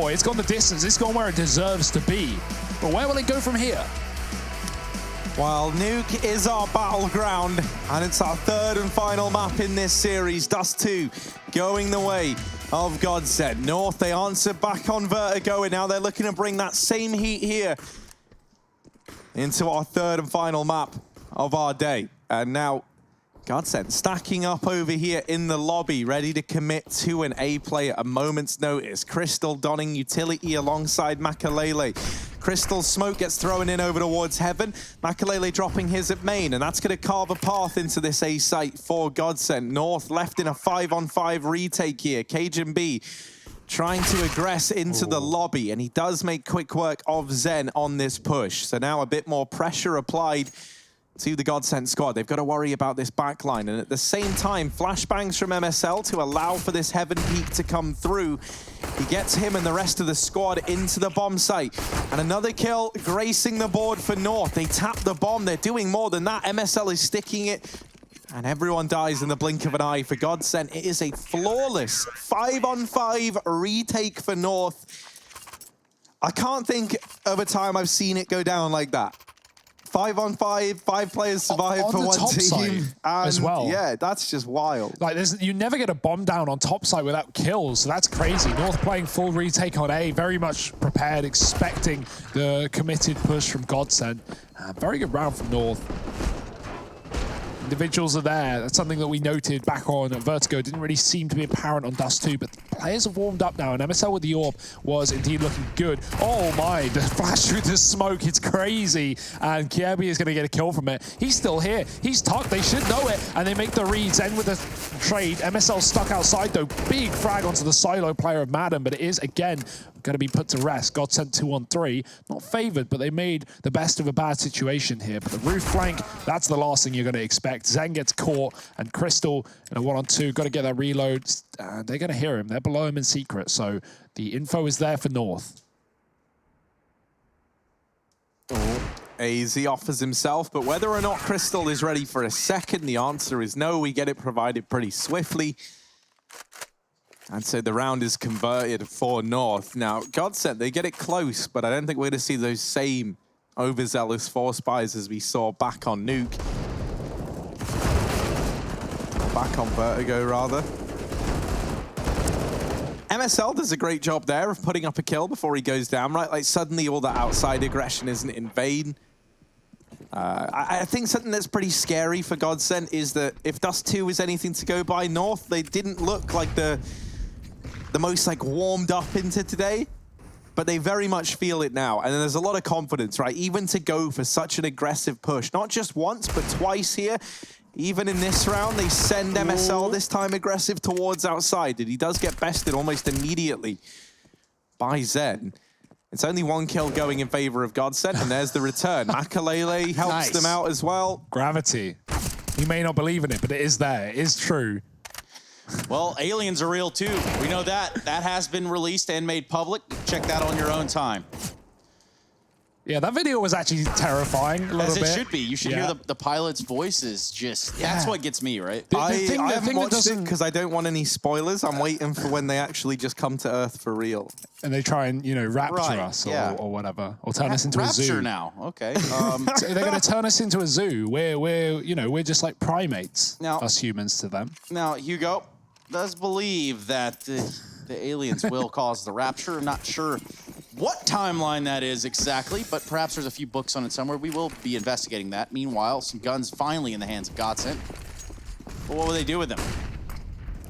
boy. It's gone the distance. It's gone where it deserves to be. But where will it go from here? Well, Nuke is our battleground, and it's our third and final map in this series. Dust 2 going the way of Godsent. North, they answer back on Vertigo, and now they're looking to bring that same heat here into our third and final map of our day. And now Godsent stacking up over here in the lobby, ready to commit to an A play at a moment's notice. Crystal donning utility alongside Makalele. Crystal's smoke gets thrown in over towards Heaven. Makalele dropping his at main, and that's going to carve a path into this A site for Godsent. North left in a 5-on-5 retake here. Cajun B trying to aggress into the lobby, and he does make quick work of Zen on this push. So now a bit more pressure applied to the Godsent squad. They've got to worry about this backline, and at the same time, flashbangs from MSL to allow for this Heaven peek to come through. He gets him and the rest of the squad into the bomb site. And another kill gracing the board for North. They tap the bomb. They're doing more than that. MSL is sticking it, and everyone dies in the blink of an eye for Godsent. It is a flawless 5-on-5 retake for North. I can't think of a time I've seen it go down like that. 5-on-5, 5 players survive on for the one top team side as well. Yeah, that's just wild. Like, you never get a bomb down on top side without kills, so that's crazy. North playing full retake on A, very much prepared, expecting the committed push from Godsent. Very good round from North. Individuals are there. That's something that we noted back on Vertigo. Didn't really seem to be apparent on Dust 2, but players have warmed up now, and MSL with the orb was indeed looking good. Oh my, the flash through the smoke, it's crazy. And Kiebi is going to get a kill from it. He's still here. He's tucked. They should know it. And they make the reads, end with a trade. MSL stuck outside, though. Big frag onto the silo player of Madden, but it is, again, going to be put to rest. Godsent 2-on-3. Not favored, but they made the best of a bad situation here. But the roof flank, that's the last thing you're going to expect. Zen gets caught, and Crystal in a 1-on-2. Got to get that reload. They're going to hear him. They're below him in secret. So the info is there for North. AZ offers himself, but whether or not Crystal is ready for a second, the answer is no. We get it provided pretty swiftly. And so the round is converted for North. Now, Godsent, they get it close, but I don't think we're going to see those same overzealous force buys as we saw back on Nuke. Back on Vertigo, rather. MSL does a great job there of putting up a kill before he goes down, right? Like, suddenly all that outside aggression isn't in vain. I think something that's pretty scary for Godsent is that if Dust 2 is anything to go by, North, they didn't look like the most like warmed up into today, but they very much feel it now. And there's a lot of confidence, right? Even to go for such an aggressive push, not just once, but twice here. Even in this round, they send MSL this time aggressive towards outside, and he does get bested almost immediately by Zen. It's only one kill going in favor of Godsent, and there's the return. Makalele helps them out as well. Gravity. You may not believe in it, but it is there. It is true. Well, aliens are real too. We know that. That has been released and made public. Check that on your own time. Yeah, that video was actually terrifying a little bit. As it should be. You should hear the pilot's voices. Just that's what gets me, right? I haven't watched it because I don't want any spoilers. I'm waiting for when they actually just come to Earth for real. And they try and, you know, rapture us or whatever, or turn us into a zoo. Rapture now, okay. So they're going to turn us into a zoo. We're just like primates, us humans to them. Now, Hugo does believe that the aliens will cause the rapture. I'm not sure what timeline that is exactly, but perhaps there's a few books on it somewhere. We will be investigating that. Meanwhile, some guns finally in the hands of Godsent. But what will they do with them?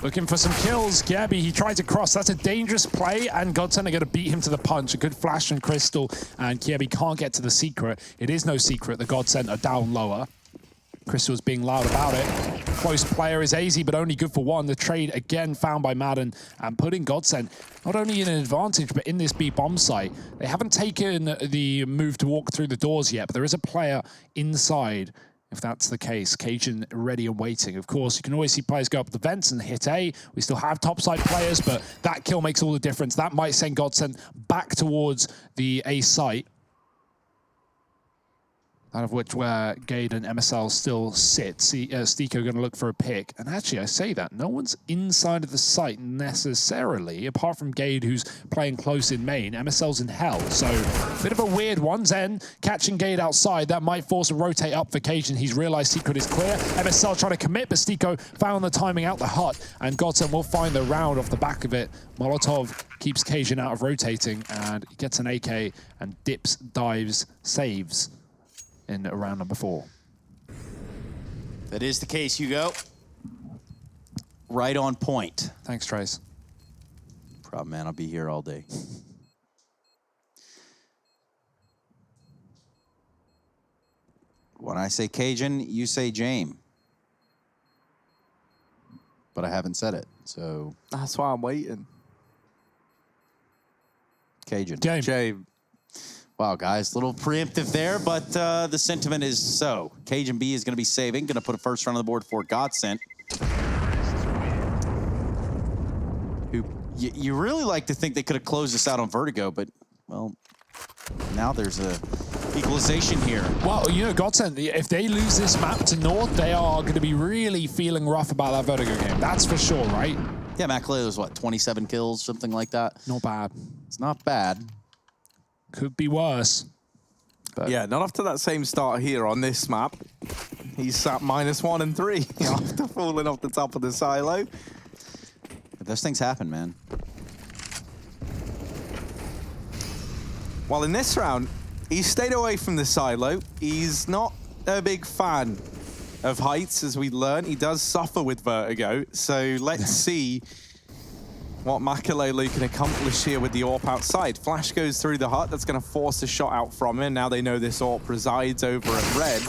Looking for some kills. Gabby, he tried to cross. That's a dangerous play, and Godsent are going to beat him to the punch. A good flash from Crystal, and Gabby can't get to the secret. It is no secret. The Godsent are down lower. Crystal's being loud about it. Close player is AZ, but only good for one. The trade again found by Madden and putting Godsent not only in an advantage, but in this B bomb site. They haven't taken the move to walk through the doors yet, but there is a player inside. If that's the case, Cajun ready and waiting. Of course, you can always see players go up the vents and hit A. We still have topside players, but that kill makes all the difference. That might send Godsent back towards the A site. out of which where Gade and MSL still sit. Stiko going to look for a pick. And actually, I say that, no one's inside of the site necessarily, apart from Gade, who's playing close in main. MSL's in hell, so a bit of a weird one. Zen catching Gade outside. That might force a rotate up for Cajun. He's realized Secret is clear. MSL trying to commit, but Stiko found the timing out the hut, and Godsent will find the round off the back of it. Molotov keeps Cajun out of rotating, and gets an AK, and dips, dives, saves in round number 4. That is the case, Hugo. Right on point. Thanks, Trace. Problem, man. I'll be here all day. When I say Cajun, you say Jame. But I haven't said it, so... That's why I'm waiting. Cajun. Jame. Wow, guys, little preemptive there, but the sentiment is so. Cajun B is going to be saving, going to put a first round on the board for Godsent. Who you really like to think they could have closed this out on Vertigo, but, well, now there's a equalization here. Well, you know, Godsent, if they lose this map to North, they are going to be really feeling rough about that Vertigo game. That's for sure, right? Yeah, Matt Clay was, what, 27 kills, something like that? Not bad. It's not bad. Could be worse. But yeah, not after that same start here on this map. He's sat -1 and 3 after falling off the top of the silo. But those things happen, man. Well, in this round, he stayed away from the silo. He's not a big fan of heights, as we learned. He does suffer with vertigo. So let's see what Makalele can accomplish here with the AWP outside. Flash goes through the hut. That's going to force a shot out from him. Now they know this AWP resides over at red.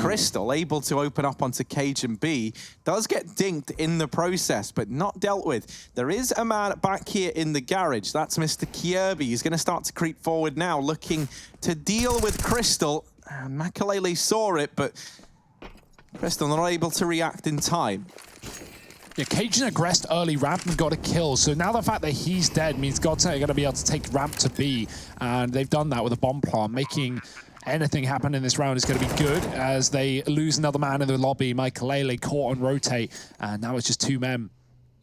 Crystal able to open up onto Cajun B. Does get dinked in the process, but not dealt with. There is a man back here in the garage. That's Mr. Kirby. He's going to start to creep forward now, looking to deal with Crystal. And Makalele saw it, but Crystal not able to react in time. Yeah, Cajun aggressed early ramp and got a kill. So now the fact that he's dead means Godsent are going to be able to take ramp to B. And they've done that with a bomb plant. Making anything happen in this round is going to be good as they lose another man in the lobby. Makalele caught on rotate. And now it's just 2 men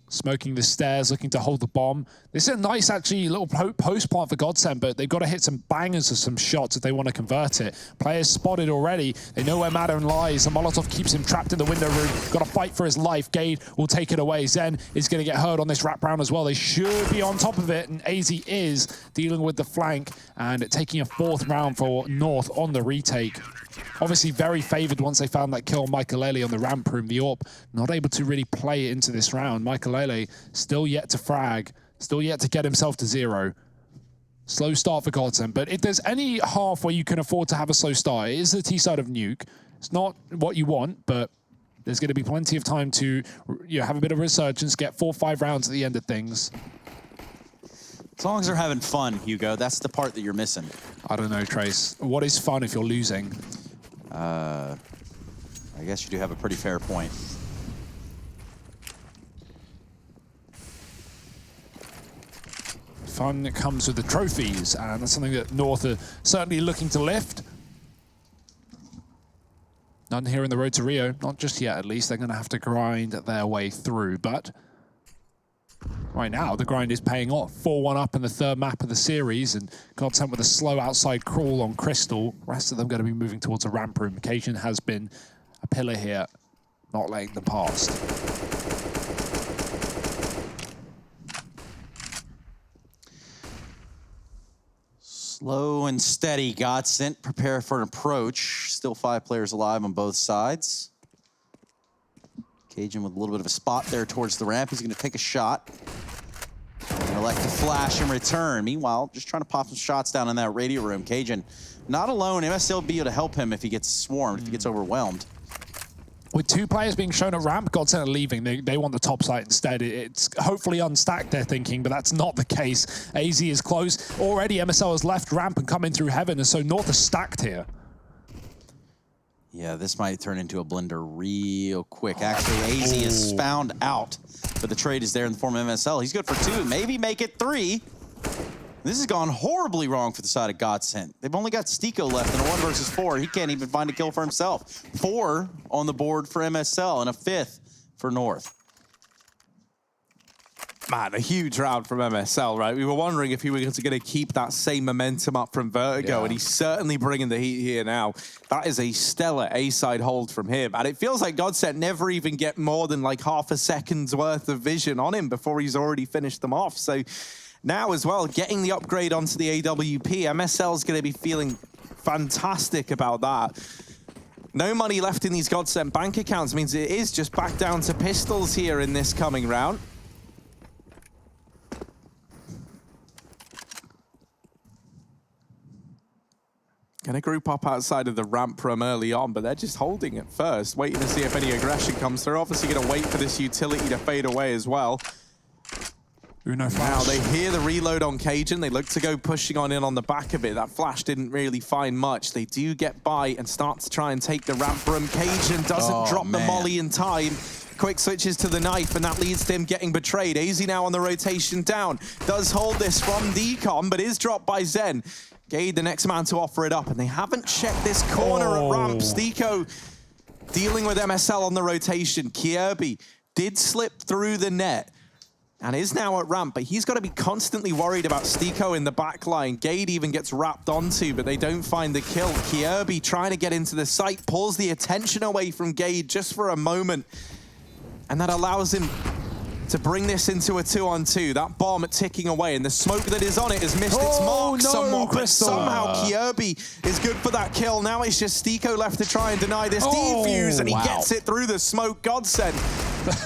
smoking the stairs, looking to hold the bomb. This is a nice, actually, little post plant for Godsent, but they've got to hit some bangers of some shots if they want to convert it. Players spotted already. They know where Madden lies. And Molotov keeps him trapped in the window room. Got to fight for his life. Gade will take it away. Zen is going to get hurt on this wraparound as well. They should be on top of it, and AZ is dealing with the flank and taking a 4th round for North on the retake. Obviously very favored once they found that kill on Makalele on the ramp room. The AWP not able to really play it into this round. Makalele still yet to frag, still yet to get himself to 0. Slow start for Godsent, but if there's any half where you can afford to have a slow start, it is the T side of Nuke. It's not what you want, but there's going to be plenty of time to have a bit of resurgence, get 4 or 5 rounds at the end of things. As long as they're having fun, Hugo, that's the part that you're missing. I don't know, Trace. What is fun if you're losing? I guess you do have a pretty fair point. Fun comes with the trophies, and that's something that North are certainly looking to lift. None here in the road to Rio, not just yet at least. They're going to have to grind their way through, but right now the grind is paying off. 4-1 up in the 3rd map of the series, and Godsent with a slow outside crawl on Crystal. The rest of them going to be moving towards a ramp room. Cajun has been a pillar here, not letting them past. Slow and steady, Godsent. Prepare for an approach. Still 5 players alive on both sides. Cajun with a little bit of a spot there towards the ramp. He's going to take a shot. And elect to flash in return. Meanwhile, just trying to pop some shots down in that radio room. Cajun not alone. MSL will be able to help him if he gets swarmed, if he gets overwhelmed. With 2 players being shown at ramp, Godsent are leaving. They want the top site instead. It's hopefully unstacked, they're thinking, but that's not the case. AZ is close. Already MSL has left ramp and come in through heaven, and so North is stacked here. Yeah, this might turn into a blender real quick. Actually, AZ is found out, but the trade is there in the form of MSL. He's good for 2, maybe make it 3. This has gone horribly wrong for the side of Godsent. They've only got Stiko left in a 1 versus 4. He can't even find a kill for himself. 4 on the board for MSL and a 5th for North. Man, a huge round from MSL, right? We were wondering if he was going to keep that same momentum up from Vertigo, and he's certainly bringing the heat here now. That is a stellar A-side hold from him, and it feels like Godsent never even get more than like half a second's worth of vision on him before he's already finished them off. So now as well, getting the upgrade onto the AWP, MSL's going to be feeling fantastic about that. No money left in these Godsent bank accounts means it is just back down to pistols here in this coming round. Gonna group up outside of the ramp from early on, but they're just holding it first, waiting to see if any aggression comes through. Obviously gonna wait for this utility to fade away as well. Uno flash. Now they hear the reload on Cajun. They look to go pushing on in on the back of it. That flash didn't really find much. They do get by and start to try and take the ramp room. Cajun doesn't drop the molly in time. Quick switches to the knife, and that leads to him getting betrayed. AZ now on the rotation down. Does hold this from Decom, but is dropped by Zen. Gade, the next man to offer it up, and they haven't checked this corner at ramp. Stiko dealing with MSL on the rotation. Kierby did slip through the net and is now at ramp, but he's got to be constantly worried about Stiko in the back line. Gade even gets wrapped onto, but they don't find the kill. Kierby trying to get into the site, pulls the attention away from Gade just for a moment, and that allows him to bring this into a 2-on-2. That bomb ticking away, and the smoke that is on it has missed its mark somewhat, but somehow Kierby is good for that kill. Now it's just Stiko left to try and deny this defuse, and he gets it through the smoke. Godsent.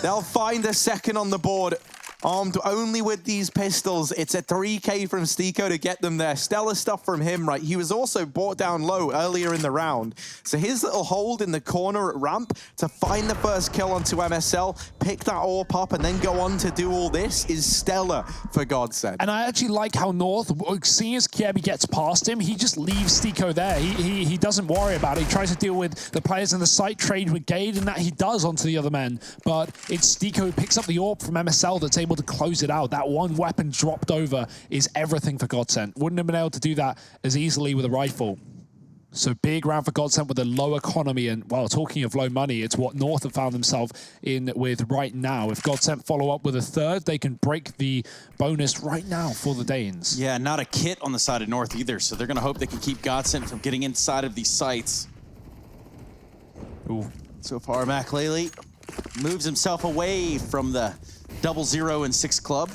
They'll find a second on the board. Armed only with these pistols. It's a 3K from Stiko to get them there. Stellar stuff from him, right? He was also brought down low earlier in the round. So his little hold in the corner at ramp to find the first kill onto MSL, pick that AWP up, and then go on to do all this is stellar for Godsent. And I actually like how North, seeing as Kierby gets past him, he just leaves Stiko there. He doesn't worry about it. He tries to deal with the players in the site, trade with Gade, and that he does onto the other men. But it's Stiko who picks up the AWP from MSL that's able to close it out. That one weapon dropped over is everything for Godsent. Wouldn't have been able to do that as easily with a rifle. So big round for Godsent with a low economy, and well, talking of low money, it's what North have found themselves in with right now. If Godsent follow up with a third, they can break the bonus right now for the Danes. Yeah, not a kit on the side of North either, so they're gonna hope they can keep Godsent from getting inside of these sites. Ooh. So far, McLehley moves himself away from the 0-0 and 6 club.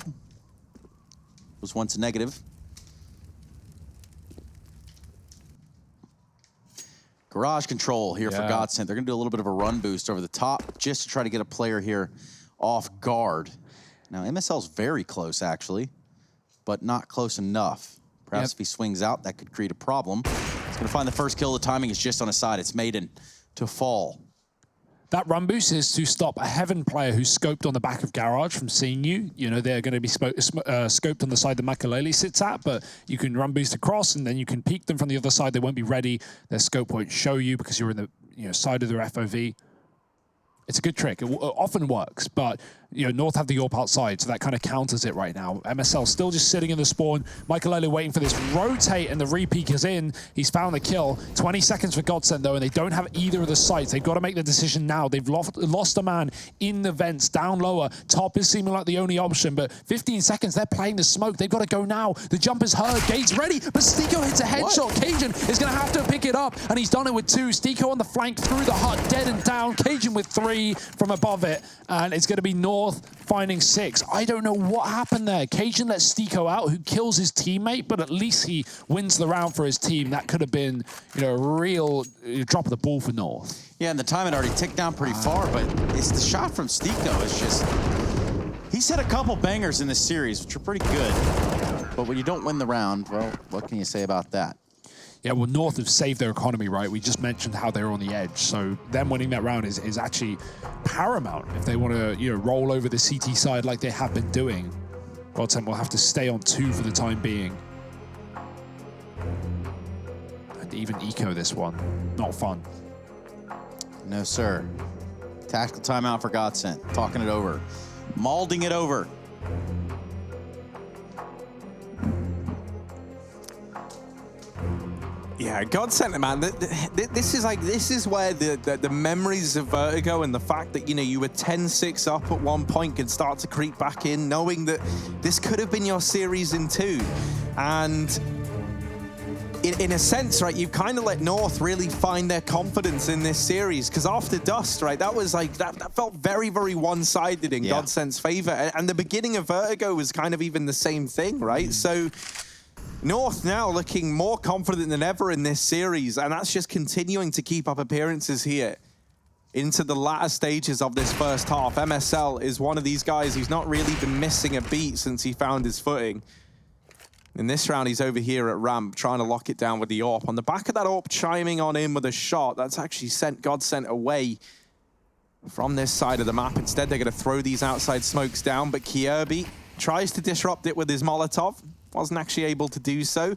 Was once a negative. Garage control here for Godsent. They're gonna do a little bit of a run boost over the top just to try to get a player here off guard. Now MSL's very close actually, but not close enough. Perhaps if he swings out, that could create a problem. He's gonna find the first kill. The timing is just on his side. It's Maiden to fall. That run boost is to stop a Heaven player who's scoped on the back of Garage from seeing you. You know, they're going to be scoped on the side that Makaleli sits at, but you can run boost across and then you can peek them from the other side. They won't be ready. Their scope won't show you because you're in the side of their FOV. It's a good trick. It often works, but North have the AWP outside, so that kind of counters it right now. MSL still just sitting in the spawn. Michaelele waiting for this rotate, and the re-peek is in. He's found the kill. 20 seconds for Godsent, though, and they don't have either of the sites. They've got to make the decision now. They've lost a man in the vents, down lower. Top is seeming like the only option, but 15 seconds, they're playing the smoke. They've got to go now. The jump is heard. Gate's ready, but Stiko hits a headshot. Cajun is going to have to pick it up, and he's done it with 2. Stiko on the flank through the hut, dead and down. Cajun with 3 from above it, and it's going to be North finding 6. I don't know what happened there. Cajun lets Stiko out, who kills his teammate, but at least he wins the round for his team. That could have been, a real drop of the ball for North. Yeah, and the time had already ticked down pretty far, but it's the shot from Stiko. It's just, he's had a couple bangers in this series, which are pretty good. But when you don't win the round, well, what can you say about that? Yeah, well, North have saved their economy, right? We just mentioned how they're on the edge. So them winning that round is actually paramount if they want to, roll over the CT side like they have been doing. Godsent will have to stay on 2 for the time being. And even eco this one. Not fun. No, sir. Tactical timeout for Godsent. Talking it over. Maulding it over. Yeah, Godsent, man. This is where the memories of Vertigo and the fact that, you know, you were 10-6 up at one point can start to creep back in, knowing that this could have been your series in 2. And in a sense, right, you've kind of let North really find their confidence in this series, because after Dust, right, that was like, that felt very, very one-sided in Godsent's favor. And the beginning of Vertigo was kind of even the same thing, right? So North now looking more confident than ever in this series, and that's just continuing to keep up appearances here into the latter stages of this first half. MSL is one of these guys who's not really been missing a beat since he found his footing. In this round, he's over here at ramp, trying to lock it down with the AWP. On the back of that AWP chiming on in with a shot, that's actually sent Godsent away from this side of the map. Instead, they're going to throw these outside smokes down, but Kierby tries to disrupt it with his Molotov. Wasn't actually able to do so.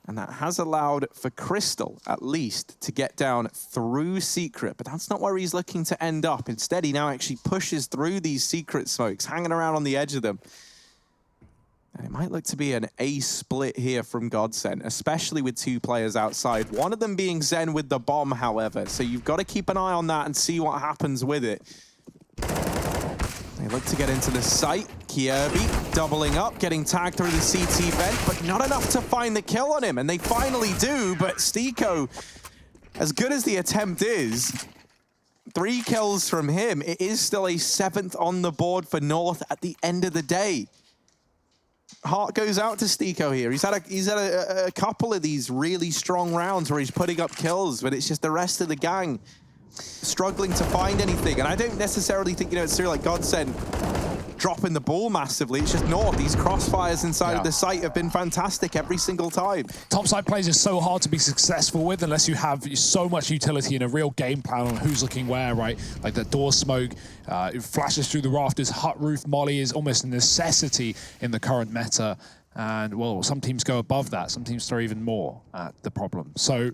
And that has allowed for Crystal, at least, to get down through Secret. But that's not where he's looking to end up. Instead, he now actually pushes through these Secret smokes, hanging around on the edge of them. And it might look to be an A split here from Godsent, especially with 2 players outside. One of them being Zen with the bomb, however. So you've got to keep an eye on that and see what happens with it. They look to get into the site. Kierby doubling up, getting tagged through the CT vent, but not enough to find the kill on him. And they finally do, but Stiko, as good as the attempt is, 3 kills from him. It is still a 7th on the board for North at the end of the day. Heart goes out to Stiko here. He's had a couple of these really strong rounds where he's putting up kills, but it's just the rest of the gang struggling to find anything. And I don't necessarily think, you know, it's sort of like Godsent dropping the ball massively. It's just North. These crossfires inside of the site have been fantastic every single time. Topside plays is so hard to be successful with unless you have so much utility and a real game plan on who's looking where, right? Like the door smoke, it flashes through the rafters, hut roof molly is almost a necessity in the current meta. And, well, some teams go above that. Some teams throw even more at the problem. So,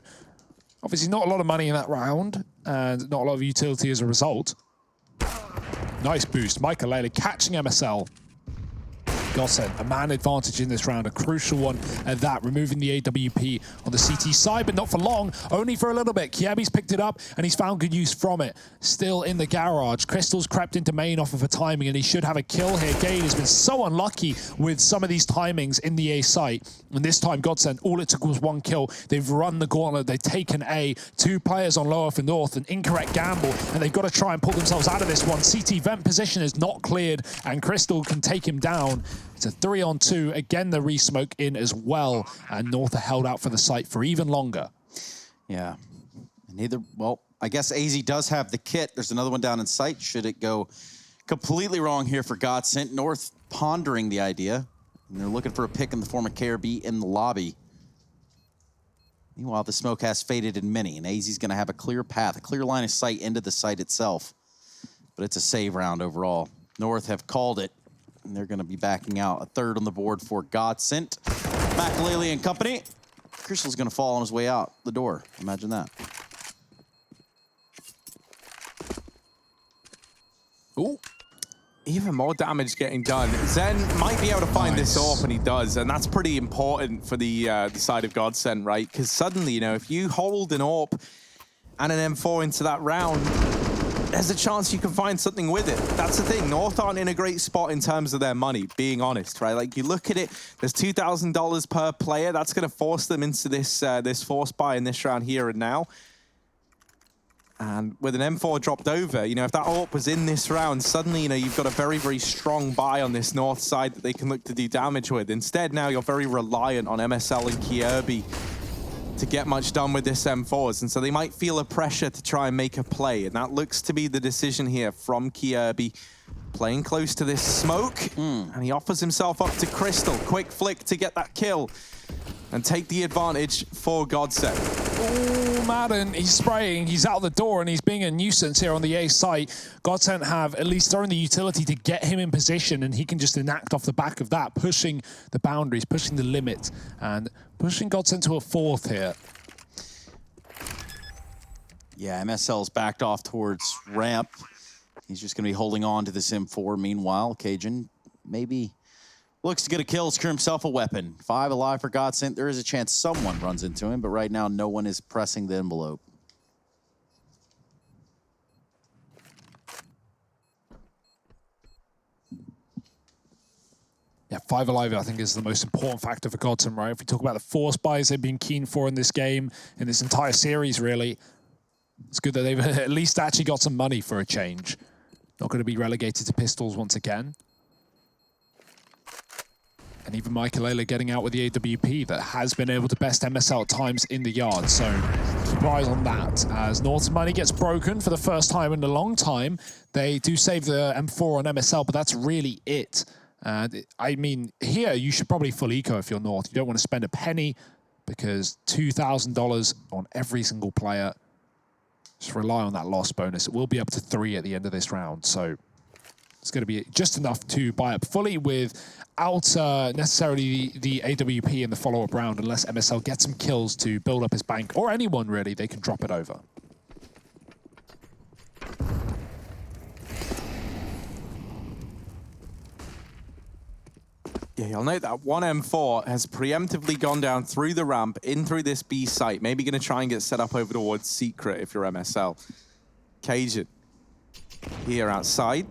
obviously not a lot of money in that round and not a lot of utility as a result. Nice boost. Michael catching MSL. Godsent, a man advantage in this round, a crucial one at that, removing the AWP on the CT side, but not for long, only for a little bit. Kierby's picked it up, and he's found good use from it. Still in the garage. Crystal's crept into main off of a timing, and he should have a kill here. Gade has been so unlucky with some of these timings in the A site, and this time Godsent, all it took was 1 kill. They've run the gauntlet, they've taken A, 2 players on lower for North, an incorrect gamble, and they've got to try and pull themselves out of this one. CT vent position is not cleared, and Crystal can take him down. It's a 3-on-2. Again, the re-smoke in as well. And North are held out for the site for even longer. Yeah. Neither, well, I guess AZ does have the kit. There's another one down in sight. Should it go completely wrong here for Godsent? North pondering the idea. And they're looking for a pick in the form of KRB in the lobby. Meanwhile, the smoke has faded in many. And AZ's going to have a clear path, a clear line of sight into the site itself. But it's a save round overall. North have called it. And they're going to be backing out. A 3rd on the board for Godsent. McAlealy and company. Crystal's going to fall on his way out the door. Imagine that. Ooh. Even more damage getting done. Zen might be able to find this AWP, and he does. And that's pretty important for the side of Godsent, right? Because suddenly, you know, if you hold an AWP and an M4 into that round, there's a chance you can find something with it. That's the thing. North aren't in a great spot in terms of their money, being honest, right? Like, you look at it, there's $2,000 per player. That's going to force them into this this force buy in this round here and now. And with an M4 dropped over, you know, if that AWP was in this round, suddenly, you know, you've got a very, very strong buy on this North side that they can look to do damage with. Instead, now you're very reliant on MSL and Kierby to get much done with this M4s, and so they might feel a pressure to try and make a play, and that looks to be the decision here from Kierby. Playing close to this smoke, and he offers himself up to Crystal. Quick flick to get that kill and take the advantage for Godsent. Oh, Madden, he's spraying, he's out the door, and he's being a nuisance here on the A site. Godsent have at least thrown the utility to get him in position, and he can just enact off the back of that, pushing the boundaries, pushing the limit, and pushing Godsent to a 4th here. Yeah, MSL's backed off towards ramp. He's just going to be holding on to this M4. Meanwhile, Cajun maybe a Looks to get a kill, secure himself a weapon. 5 alive for Godsent. There is a chance someone runs into him, but right now no one is pressing the envelope. Yeah, 5 alive, I think, is the most important factor for Godsent, right? If we talk about the force buys they've been keen for in this game, in this entire series, really, it's good that they've at least actually got some money for a change. Not going to be relegated to pistols once again. And even Michaelele getting out with the AWP that has been able to best MSL at times in the yard. So keep your eyes on that. As North's money gets broken for the first time in a long time, they do save the M4 on MSL, but that's really it. I mean, here you should probably full eco if you're North. You don't want to spend a penny because $2,000 on every single player. Just rely on that loss bonus. It will be up to 3 at the end of this round. So it's going to be just enough to buy up fully without necessarily the AWP in the follow-up round, unless MSL gets some kills to build up his bank, or anyone really, they can drop it over. Yeah, you'll note that 1M4 has preemptively gone down through the ramp, in through this B site. Maybe going to try and get set up over towards Secret if you're MSL. Cajun here outside.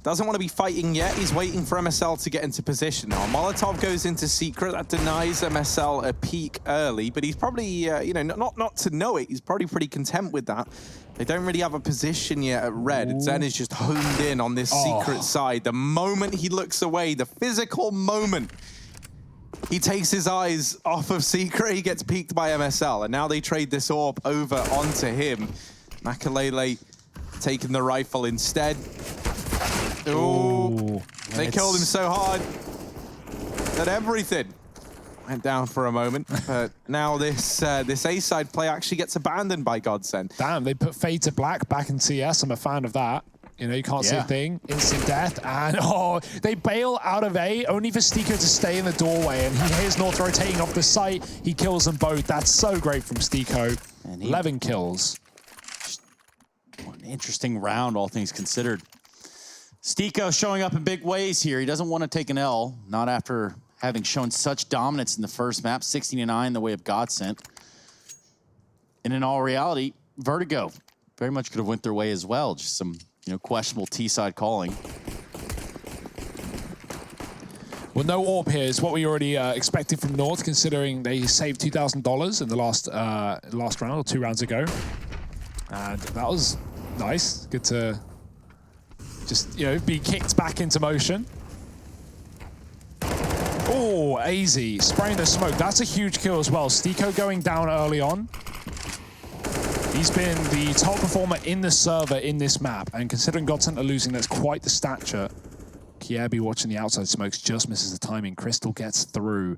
Doesn't want to be fighting yet. He's waiting for MSL to get into position now. Molotov goes into Secret. That denies MSL a peek early, but he's probably, you know, not to know it. He's probably pretty content with that. They don't really have a position yet at Red. Zen is just honed in on this Secret side. The moment he looks away, the physical moment he takes his eyes off of Secret, he gets peeked by MSL. And now they trade this AWP over onto him. Makalele taking the rifle instead. Ooh, they killed him so hard that everything went down for a moment. But now this A-side play actually gets abandoned by Godsent. Damn, they put Fade to Black back in CS. I'm a fan of that. You know, you can't see a thing. Instant death. And, they bail out of A, only for Stiko to stay in the doorway. And he hears North rotating off the site. He kills them both. That's so great from Stiko. 11 kills. An interesting round, all things considered. Stiko showing up in big ways here. He doesn't want to take an L, not after having shown such dominance in the first map, 16-9 the way of Godsent. And in all reality, Vertigo very much could have went their way as well. Just some, you know, questionable T-side calling. Well, no AWP here is what we already expected from North, considering they saved $2,000 in the last round, or 2 rounds ago. And that was nice. Good to just, you know, be kicked back into motion. Oh, AZ spraying the smoke. That's a huge kill as well. Stiko going down early on. He's been the top performer in the server in this map, and considering Godsent are losing, that's quite the stature. Kiebi watching the outside smokes, just misses the timing. Crystal gets through.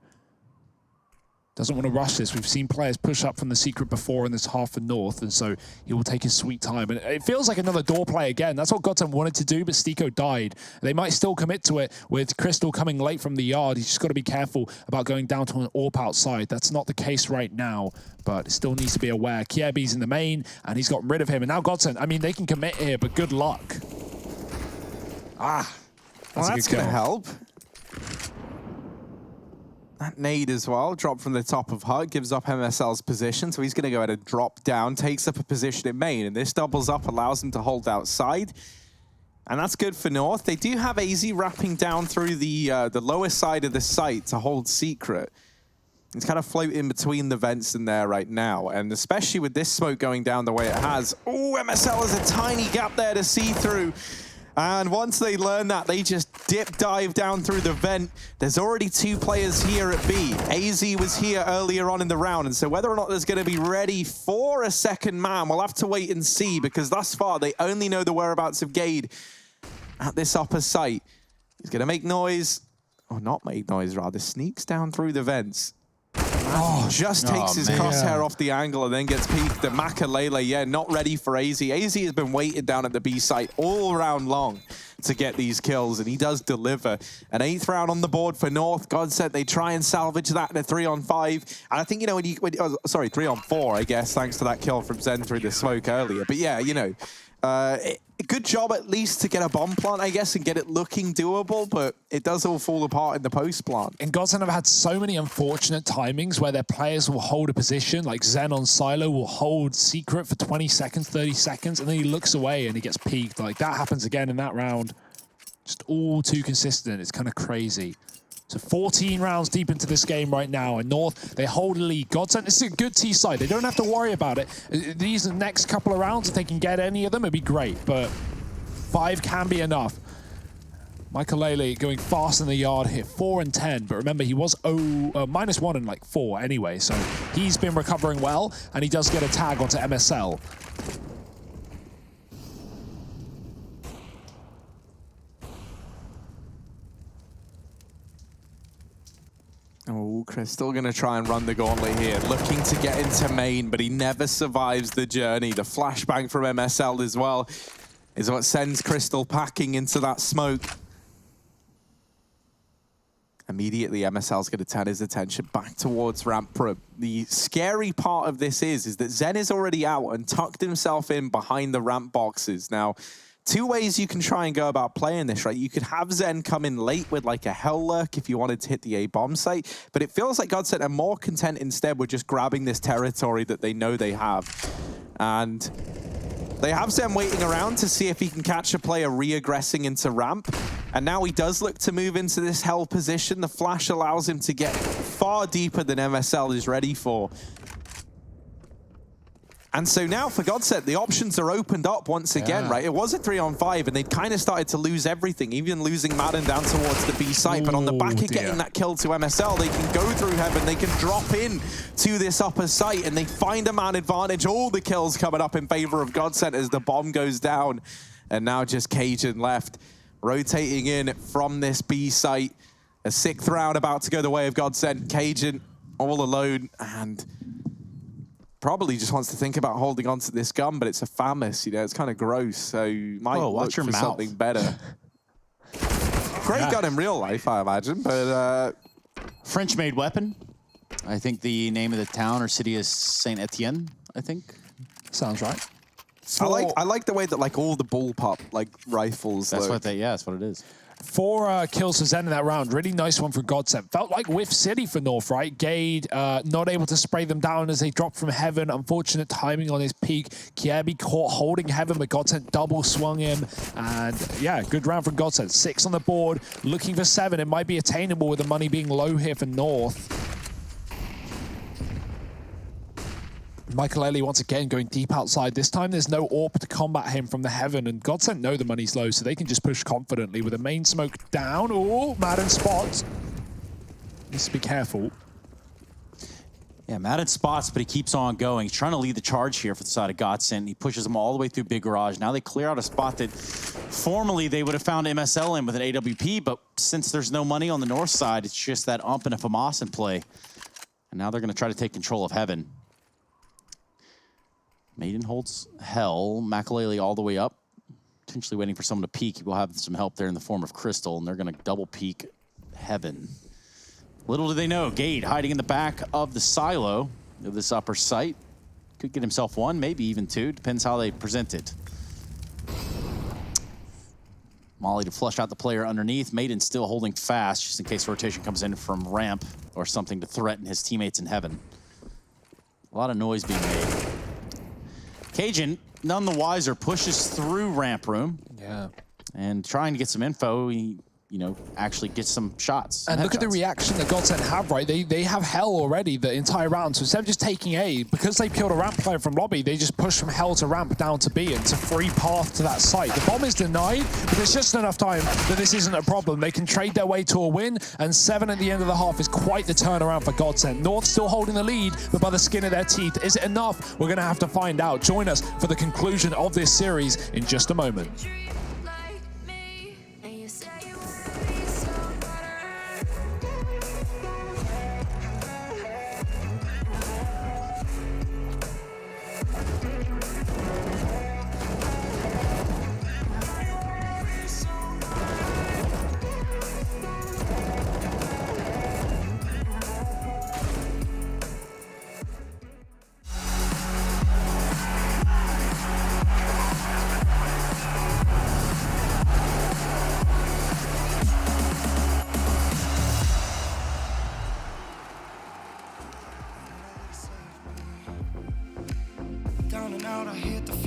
Doesn't want to rush this. We've seen players push up from the Secret before in this half for North, and so he will take his sweet time. And it feels like another door play again. That's what Godsent wanted to do, but Stiko died. They might still commit to it with Crystal coming late from the yard. He's just got to be careful about going down to an AWP outside. That's not the case right now, but still needs to be aware. Kiebi's in the main, and he's got rid of him. And now Godsent, I mean, they can commit here, but good luck. That's going to help. That nade as well, dropped from the top of HUD, gives up MSL's position, so he's going to go ahead and drop down, takes up a position in main, and this doubles up, allows him to hold outside. And that's good for North. They do have AZ wrapping down through the lower side of the site to hold Secret. It's kind of floating between the vents in there right now, and especially with this smoke going down the way it has. Oh, MSL has a tiny gap there to see through. And once they learn that, they just dive down through the vent. There's already 2 players here at B. AZ was here earlier on in the round, and so whether or not there's going to be ready for a second man, we'll have to wait and see, because thus far, they only know the whereabouts of Gade at this upper site. He's going to make noise, or not make noise, rather. Sneaks down through the vents. Just takes his crosshair off the angle and then gets peeked at Makalele. Not ready for AZ. AZ has been waiting down at the B site all round long to get these kills, and he does deliver. An 8th round on the board for North. Godsent, they try and salvage that in a 3-on-5. And I think, you know, sorry, 3-on-4, I guess, thanks to that kill from Zen through the smoke earlier. But yeah, you know, good job at least to get a bomb plant, I guess, and get it looking doable, but it does all fall apart in the post plant. And Godsent have had so many unfortunate timings where their players will hold a position, like Zen on Silo will hold Secret for 20 seconds, 30 seconds, and then he looks away and he gets peaked. Like, that happens again in that round. Just all too consistent. It's kind of crazy. So 14 rounds deep into this game right now, and North, they hold a lead. Godsent, this is a good T side. They don't have to worry about it. These next couple of rounds, if they can get any of them, it'd be great, but 5 can be enough. Michael going fast in the yard here, 4 and 10, but remember, he was -1 and like 4 anyway, so he's been recovering well, and he does get a tag onto MSL. Oh, Crystal gonna try and run the gauntlet here, looking to get into main, but he never survives the journey. The flashbang from MSL as well is what sends Crystal packing into that smoke. Immediately, MSL's gonna turn his attention back towards ramp room. The scary part of this is that Zen is already out and tucked himself in behind the ramp boxes. Now, 2 ways you can try and go about playing this, right? You could have Zen come in late with like a Hell Lurk if you wanted to hit the A bomb site, but it feels like Godsent are more content instead with just grabbing this territory that they know they have. And they have Zen waiting around to see if he can catch a player re-aggressing into ramp. And now he does look to move into this Hell position. The flash allows him to get far deeper than MSL is ready for. And so now for Godsent, the options are opened up once again, right? It was a 3-on-5, and they'd kind of started to lose everything, even losing Madden down towards the B site. But on the back of getting that kill to MSL, they can go through Heaven, they can drop in to this upper site, and they find a man advantage. All the kills coming up in favor of Godsent as the bomb goes down. And now just Cajun left, rotating in from this B site. A 6th round about to go the way of Godsent. Cajun all alone, and probably just wants to think about holding on to this gun, but it's a FAMAS, you know, it's kind of gross, so you might look for something better. Great gun in real life, I imagine, but... French-made weapon. I think the name of the town or city is Saint Etienne, I think. Sounds right. I like the way that like all the bullpup like rifles. That's what they. Yeah, that's what it is. 4 kills for Zen in that round. Really nice one for Godsent. Felt like Whiff City for North, right? Gade not able to spray them down as they dropped from Heaven. Unfortunate timing on his peak. Kiebi caught holding Heaven, but Godsent double swung him. And yeah, good round from Godsent. 6 on the board, looking for 7. It might be attainable with the money being low here for North. Michael once again going deep outside. This time there's no AWP to combat him from the Heaven, and Godsent know the money's low, so they can just push confidently with the main smoke down. Oh, Madden spots. Needs to be careful. Yeah, Madden spots, but he keeps on going. He's trying to lead the charge here for the side of Godsent. He pushes them all the way through Big Garage. Now they clear out a spot that formerly they would have found MSL in with an AWP, but since there's no money on the north side, it's just that Ump and a FAMAS in play. And now they're going to try to take control of Heaven. Maiden holds Hell. Makalele all the way up. Potentially waiting for someone to peek. He will have some help there in the form of Crystal, and they're going to double peek Heaven. Little do they know, Gade hiding in the back of the silo of this upper site. Could get himself 1, maybe even 2. Depends how they present it. Molly to flush out the player underneath. Maiden still holding fast, just in case rotation comes in from ramp or something to threaten his teammates in Heaven. A lot of noise being made. Cajun, none the wiser, pushes through ramp room. Yeah. And trying to get some info, he, you know, actually gets some shots. And look at the reaction that Godsent have, right? They have Hell already the entire round. So instead of just taking A, because they killed a ramp player from lobby, they just push from Hell to ramp down to B, and it's a free path to that site. The bomb is denied, but there's just enough time that this isn't a problem. They can trade their way to a win, and 7 at the end of the half is quite the turnaround for Godsent. North still holding the lead, but by the skin of their teeth. Is it enough? We're going to have to find out. Join us for the conclusion of this series in just a moment.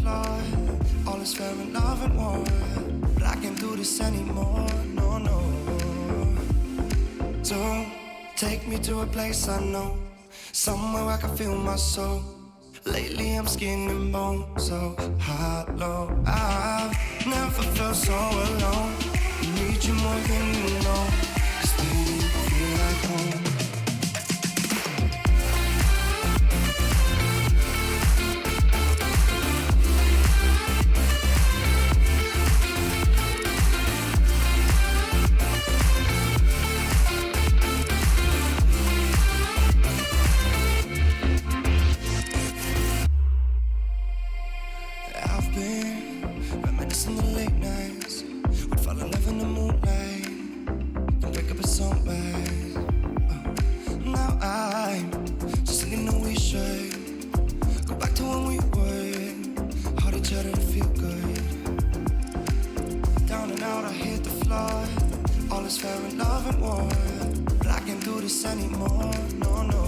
flaw. All is fair in love and war, but I can't do this anymore. No, no. Don't take me to a place I know, somewhere I can feel my soul. Lately I'm skin and bone, so hollow. I've never felt so alone. Need you more than you know, 'cause baby, you feel like home. I've been reminiscing the late nights. We'd fall in love in the moonlight, then wake up at sunrise. Now I'm just thinking that we should go back to when we were, hold each other to feel good. Down and out, I hit the floor. All is fair in love and war, but I can't do this anymore. No, no.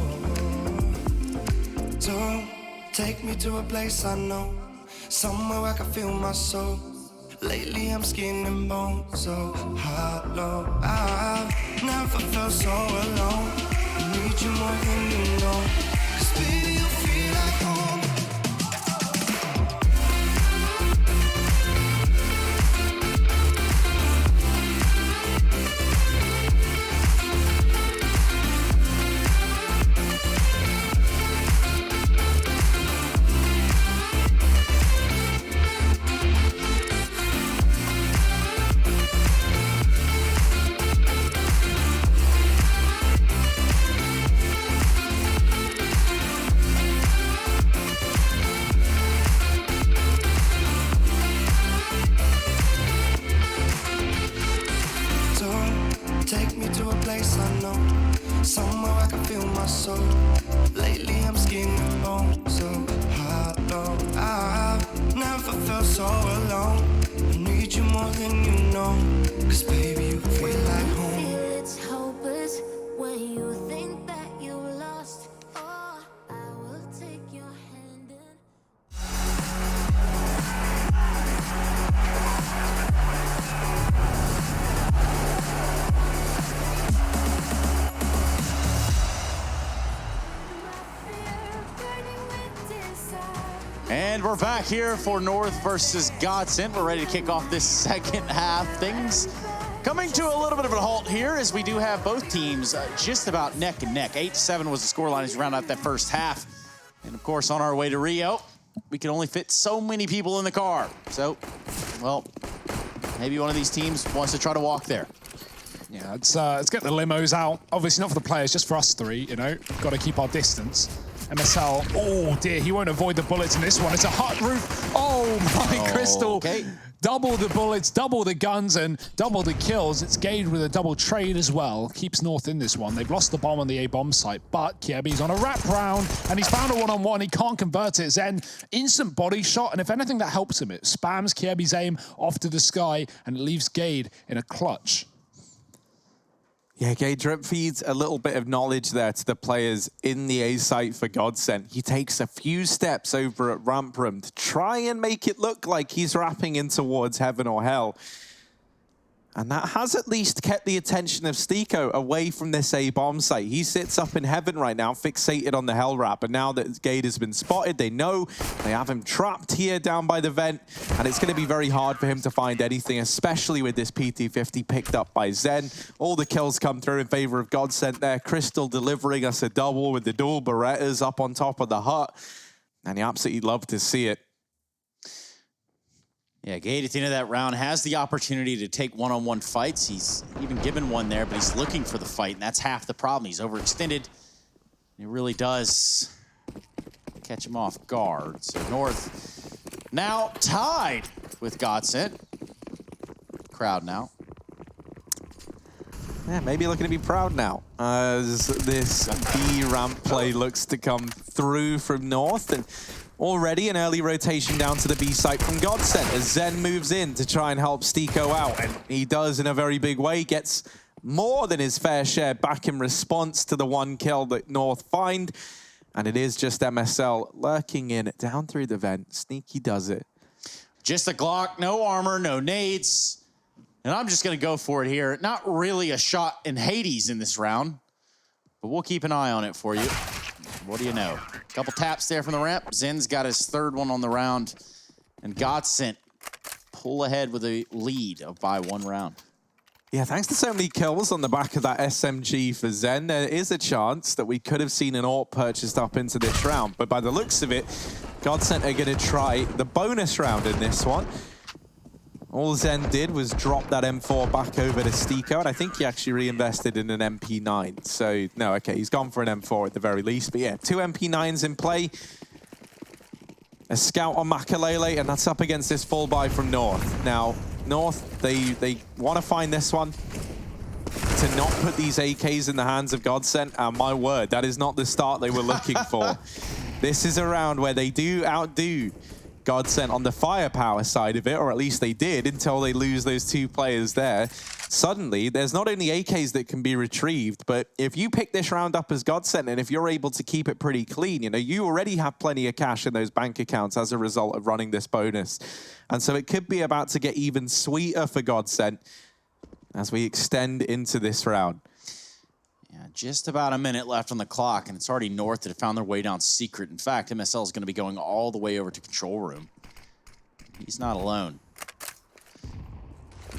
Don't take me to a place I know, somewhere I can feel my soul. Lately I'm skin and bone, so hollow. I've never felt so alone. I need you more than you know, 'cause baby, you feel like home. Take me to a place I know, somewhere I can feel my soul. Lately I'm skin and bone, so hollow. I've never felt so alone. I need you more than you know, 'cause baby, you feel like home. It's hopeless when you think that you lost. Oh, I will take your hand and And we're back here for North versus Godsent. We're ready to kick off this second half. Things coming to a little bit of a halt here as we do have both teams just about neck and neck. 8-7 was the scoreline as we round out that first half. And of course, on our way to Rio, we can only fit so many people in the car. So, well, maybe one of these teams wants to try to walk there. Yeah, let's get the limos out. Obviously not for the players, just for us three, you know. Got to keep our distance. MSL, oh dear, he won't avoid the bullets in this one. It's a hot roof. Oh my, Crystal. Okay. Double the bullets, double the guns, and double the kills. It's Gade with a double trade as well. Keeps North in this one. They've lost the bomb on the A-bomb site, but Kiebi's on a wrap round, and he's found a one-on-one. He can't convert it. Zen, instant body shot, and if anything, that helps him. It spams Kiebi's aim off to the sky, and it leaves Gade in a clutch. Yeah, Gade drip feeds a little bit of knowledge there to the players in the A site for Godsent. He takes a few steps over at ramp room to try and make it look like he's rapping in towards heaven or hell. And that has at least kept the attention of Stiko away from this A-bomb site. He sits up in heaven right now, fixated on the hell wrap. And now that Gade has been spotted, they know they have him trapped here down by the vent. And it's going to be very hard for him to find anything, especially with this PT-50 picked up by Zen. All the kills come through in favor of Godsent there. Crystal delivering us a double with the dual Berettas up on top of the hut. And he absolutely loved to see it. Yeah, Gade at the end of that round has the opportunity to take one-on-one fights. He's even given one there, but he's looking for the fight, and that's half the problem. He's overextended. It really does catch him off guard. So North now tied with Godsent. Crowd now. Yeah, maybe looking to be proud now as this B ramp play looks to come through from North. And already an early rotation down to the B site from Godsent as Zen moves in to try and help Stiko out. And he does in a very big way, gets more than his fair share back in response to the one kill that North find. And it is just MSL lurking in down through the vent. Sneaky does it. Just a Glock, no armor, no nades. And I'm just going to go for it here. Not really a shot in Hades in this round, but we'll keep an eye on it for you. What do you know? A couple taps there from the ramp. Zen's got his third one on the round. And Godsent pull ahead with a lead by 1 round. Yeah, thanks to so many kills on the back of that SMG for Zen, there is a chance that we could have seen an AWP purchased up into this round. But by the looks of it, Godsent are going to try the bonus round in this one. All Zen did was drop that M4 back over to Stiko, and I think he actually reinvested in an MP9. So, no, okay, he's gone for an M4 at the very least. But yeah, 2 MP9s in play. A scout on Makalele, and that's up against this full buy from North. Now, North, they want to find this one to not put these AKs in the hands of Godsent. And my word, that is not the start they were looking for. This is a round where they do outdo Godsent on the firepower side of it, or at least they did until they lose those 2 players there. Suddenly, there's not only AKs that can be retrieved, but if you pick this round up as Godsent, and if you're able to keep it pretty clean, you know, you already have plenty of cash in those bank accounts as a result of running this bonus. And so it could be about to get even sweeter for Godsent as we extend into this round. Yeah, just about a minute left on the clock, and it's already North that have found their way down secret. In fact, MSL is going to be going all the way over to control room. He's not alone.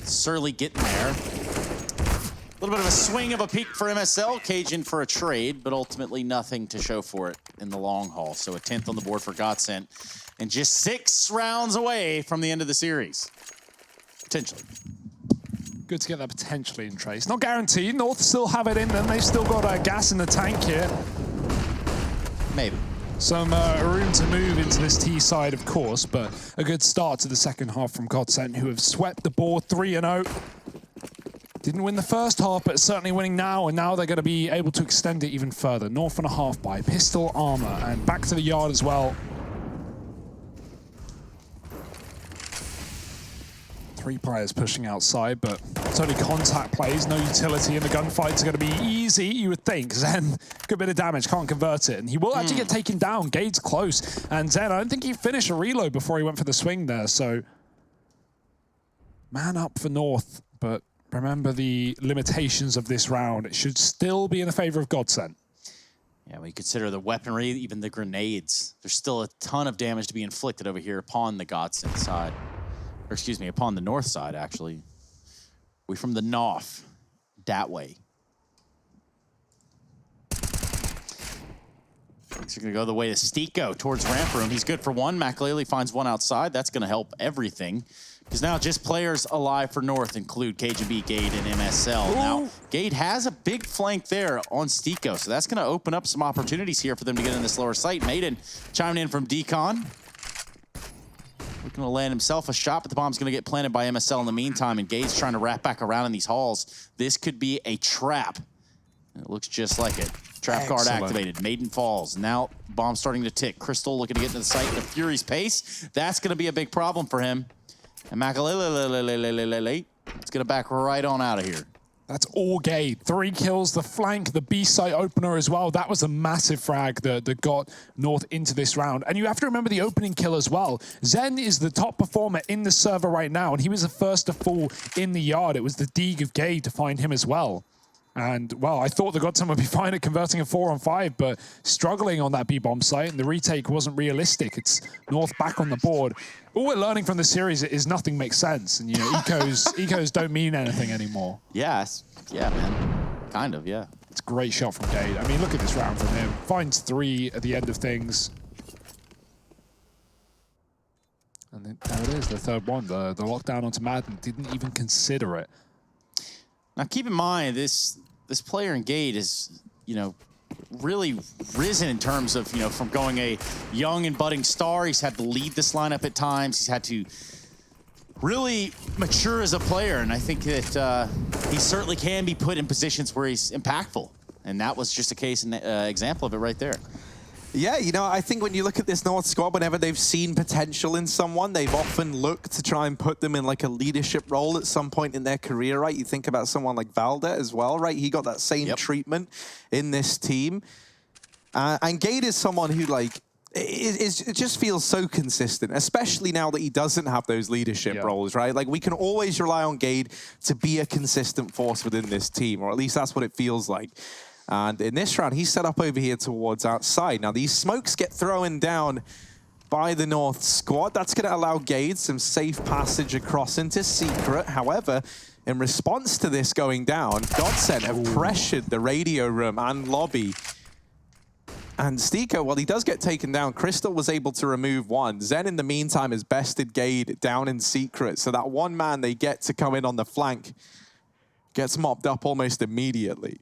Surly getting there. A little bit of a swing of a peak for MSL. Cajun for a trade, but ultimately nothing to show for it in the long haul. So a 10th on the board for Godsent, and just 6 rounds away from the end of the series. Potentially. Good to get that potentially in trace. Not guaranteed. North still have it in them. They've still got gas in the tank here. Maybe. Some room to move into this T side, of course, but a good start to the second half from Godsent, who have swept the board 3-0. Didn't win the first half, but certainly winning now, and now they're going to be able to extend it even further. North and a half by pistol armor, and back to the yard as well. 3 players pushing outside, but it's only contact plays, no utility, and the gunfights are going to be easy, you would think. Zen, good bit of damage, can't convert it, and he will actually get taken down. Gade's close, and Zen, I don't think he finished a reload before he went for the swing there, so man up for North, but remember the limitations of this round. It should still be in the favor of Godsent. Yeah, when you consider the weaponry, even the grenades, there's still a ton of damage to be inflicted over here upon the Godsent side. Or excuse me, upon the North side, actually. We from the North, that way. Things are going to go the way of Stiko towards ramp room. He's good for 1. Makalele finds 1 outside. That's going to help everything. Because now just players alive for North include KGB, Gade, and MSL. Ooh. Now, Gade has a big flank there on Stiko, so that's going to open up some opportunities here for them to get in this lower site. Maiden chiming in from Decon. Looking to land himself a shot, but the bomb's going to get planted by MSL in the meantime, and Gade's trying to wrap back around in these halls. This could be a trap. It looks just like it. Trap guard activated. Maiden falls. Now, bomb starting to tick. Crystal looking to get into the site at a Fury's pace. That's going to be a big problem for him. And Makalele, it's going to back right on out of here. That's all Gade. 3 kills, the flank, the B site opener as well. That was a massive frag that got North into this round. And you have to remember the opening kill as well. Zen is the top performer in the server right now, and he was the first to fall in the yard. It was the Deeg of Gade to find him as well. And, well, I thought the Godsent would be fine at converting a 4-on-5, but struggling on that B-bomb site, and the retake wasn't realistic. It's North back on the board. All we're learning from this series is nothing makes sense, and, you know, ecos don't mean anything anymore. Yes. Yeah, man. Kind of, yeah. It's a great shot from Gade. I mean, look at this round from him. Finds 3 at the end of things. And then, there it is, the third one. The lockdown onto Madden didn't even consider it. Now, keep in mind, this player in Gade is, you know, really risen in terms of, you know, from going a young and budding star. He's had to lead this lineup at times. He's had to really mature as a player, and I think that he certainly can be put in positions where he's impactful. And that was just a case and example of it right there. Yeah, you know, I think when you look at this North squad, whenever they've seen potential in someone, they've often looked to try and put them in like a leadership role at some point in their career, right? You think about someone like Valda as well, right? He got that same treatment in this team. And Gade is someone who, like, it just feels so consistent, especially now that he doesn't have those leadership roles, right? Like, we can always rely on Gade to be a consistent force within this team, or at least that's what it feels like. And in this round, he's set up over here towards outside. Now, these smokes get thrown down by the North squad. That's going to allow Gade some safe passage across into Secret. However, in response to this going down, Godsent have pressured the radio room and lobby. And Stiko, well, he does get taken down. Crystal was able to remove one. Zen, in the meantime, has bested Gade down in Secret. So that one man they get to come in on the flank gets mopped up almost immediately.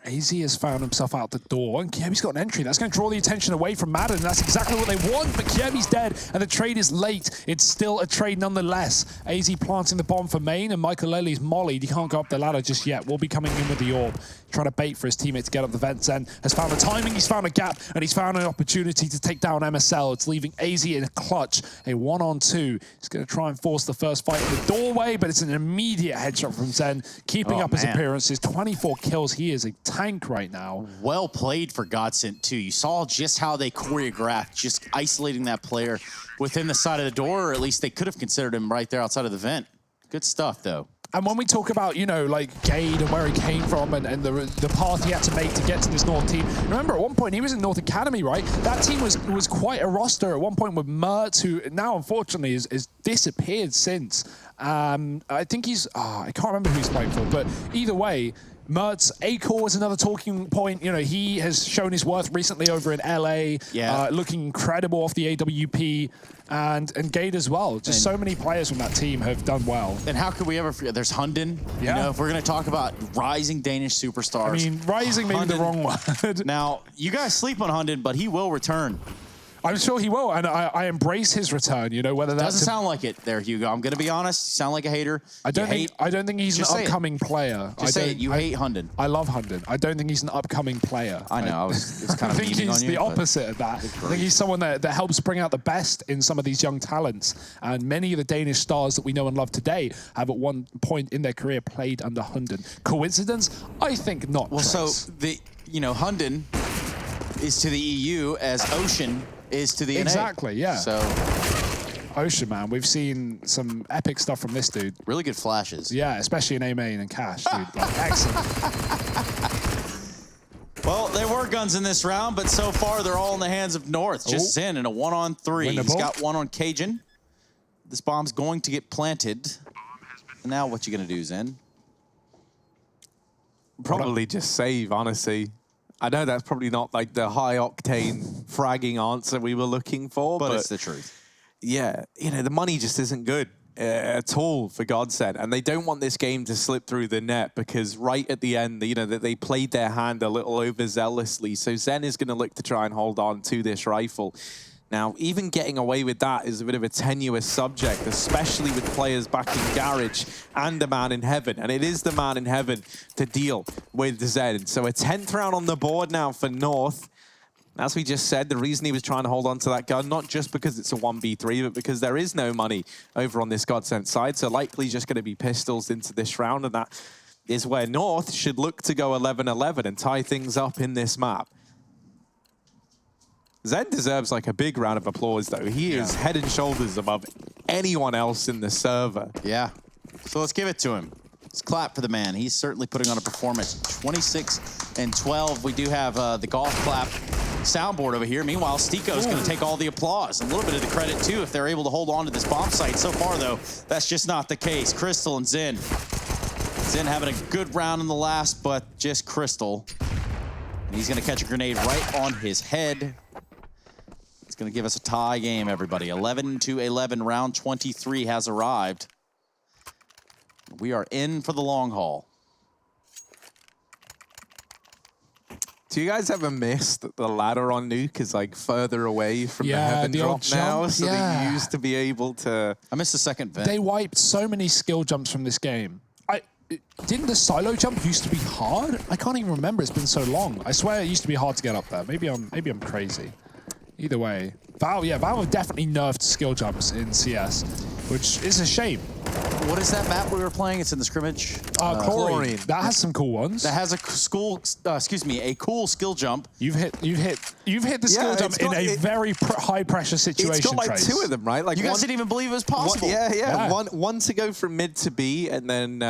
AZ has found himself out the door, and Kiebi's got an entry. That's going to draw the attention away from Madden, and that's exactly what they want, but Kiebi's dead, and the trade is late. It's still a trade nonetheless. AZ planting the bomb for main, and Michael Lely's mollied. He can't go up the ladder just yet. Will be coming in with the orb, trying to bait for his teammate to get up the vent. Zen has found the timing, he's found a gap, and he's found an opportunity to take down MSL. It's leaving AZ in a clutch, a 1-on-2. He's going to try and force the first fight in the doorway, but it's an immediate headshot from Zen, keeping up his appearances. 24 kills. He is a tank right now. Well played for Godsent too. You saw just how they choreographed, just isolating that player within the side of the door, or at least they could have considered him right there outside of the vent. Good stuff though. And when we talk about, you know, like Gade and where he came from and the path he had to make to get to this North team, remember at one point he was in North Academy, right? That team was quite a roster at one point with Mertz, who now unfortunately is disappeared since. I think he's, I can't remember who he's playing for, but either way, Mertz, A-Core was another talking point. You know, he has shown his worth recently over in LA, looking incredible off the AWP, and Gade as well. Just so many players from that team have done well. And how could we ever forget? There's Hunden. You know, if we're going to talk about rising Danish superstars. I mean, rising may be the wrong word. Now, you guys sleep on Hunden, but he will return. I'm sure he will, and I embrace his return. You know, whether that doesn't sound like it there, Hugo. I'm going to be honest. You sound like a hater. I don't think he's an upcoming player. Just say it. You hate Hunden. I love Hunden. I don't think he's an upcoming player. I know. It's kind of I think he's the opposite of that. I think he's someone that helps bring out the best in some of these young talents. And many of the Danish stars that we know and love today have at one point in their career played under Hunden. Coincidence? I think not. Well, so Hunden is to the EU as Ocean is to the NA. Exactly, yeah. So Ocean, man, we've seen some epic stuff from this dude. Really good flashes. Yeah, especially in A main and Cash, dude. Like, excellent. Well, there were guns in this round, but so far they're all in the hands of North. Just Zen in a 1-on-3. He's got one on Cajun. This bomb's going to get planted. And now what you gonna do, Zen? Probably just save, honestly. I know that's probably not like the high-octane fragging answer we were looking for, but it's the truth. Yeah, you know, the money just isn't good at all for Godsent, and they don't want this game to slip through the net because right at the end, you know, that they played their hand a little overzealously. So Zen is going to look to try and hold on to this rifle. Now, even getting away with that is a bit of a tenuous subject, especially with players back in Garage and a man in heaven. And it is the man in heaven to deal with Zen. So a 10th round on the board now for North. As we just said, the reason he was trying to hold on to that gun, not just because it's a 1v3, but because there is no money over on this Godsent side. So likely just going to be pistols into this round. And that is where North should look to go 11-11 and tie things up in this map. Zen deserves like a big round of applause, though. He is head and shoulders above anyone else in the server. Yeah. So let's give it to him. Let's clap for the man. He's certainly putting on a performance. 26-12. We do have the golf clap soundboard over here. Meanwhile, Stiko's going to take all the applause. A little bit of the credit, too, if they're able to hold on to this bomb site. So far, though, that's just not the case. Crystal and Zen. Zen having a good round in the last, but just Crystal. And he's going to catch a grenade right on his head. It's going to give us a tie game, everybody. 11-11, round 23 has arrived. We are in for the long haul. Do you guys ever miss that the ladder on Nuke is like further away from the heaven drop now? So they used to be able to... I missed the second vent. They wiped so many skill jumps from this game. Didn't the silo jump used to be hard? I can't even remember. It's been so long. I swear it used to be hard to get up there. Maybe I'm crazy. Either way, Valve have definitely nerfed skill jumps in CS, which is a shame. What is that map we were playing? It's in the scrimmage. Chlorine. That has some cool ones. That has a a cool skill jump. You've hit the skill jump in a very high pressure situation. It's got like Trace. 2 of them, right? Like You guys didn't even believe it was possible. Yeah. One to go from mid to B, and then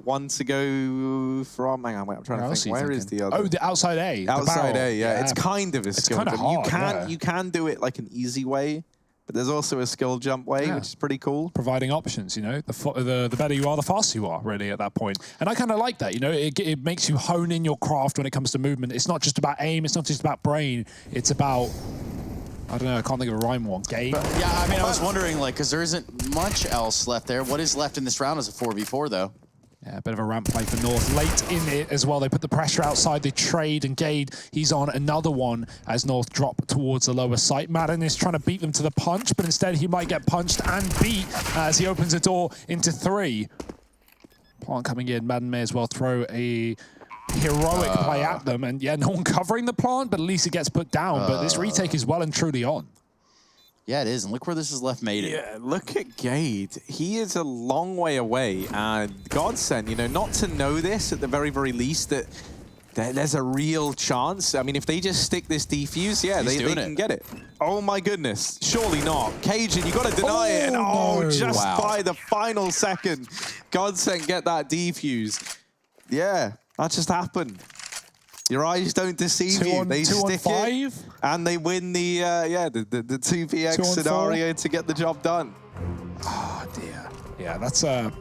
one to go from. Hang on, wait, I'm trying to think. Where is the other? Oh, the outside A. Outside A, yeah. It's kind of a skill kinda jump. hard, You can do it like an easy way, but there's also a skill jump way, which is pretty cool. Providing options, you know, the better you are, the faster you are, really, at that point. And I kind of like that, you know, it makes you hone in your craft when it comes to movement. It's not just about aim, it's not just about brain, it's about, I don't know, I can't think of a rhyme one. Game. Yeah, I mean, I was wondering, like, because there isn't much else left there. What is left in this round is a 4v4, though. Yeah, a bit of a ramp play for North. Late in it as well, they put the pressure outside, they trade, and Gade, he's on another one as North drop towards the lower site. Madden is trying to beat them to the punch, but instead he might get punched and beat as he opens the door into 3. Plant coming in, Madden may as well throw a heroic play at them, and yeah, no one covering the plant, but at least it gets put down. But this retake is well and truly on. Yeah, it is, and look where this is left made it. Yeah, look at Gade. He is a long way away, and Godsent, you know, not to know this at the very, very least, that there's a real chance. I mean, if they just stick this defuse, yeah, they can get it. Oh my goodness, surely not. Cajun, you got to deny it, and just by the final second, Godsent get that defuse. Yeah, that just happened. Your eyes don't deceive you. They stick it, and they win the 2px scenario to get the job done. Oh dear. Yeah, that's a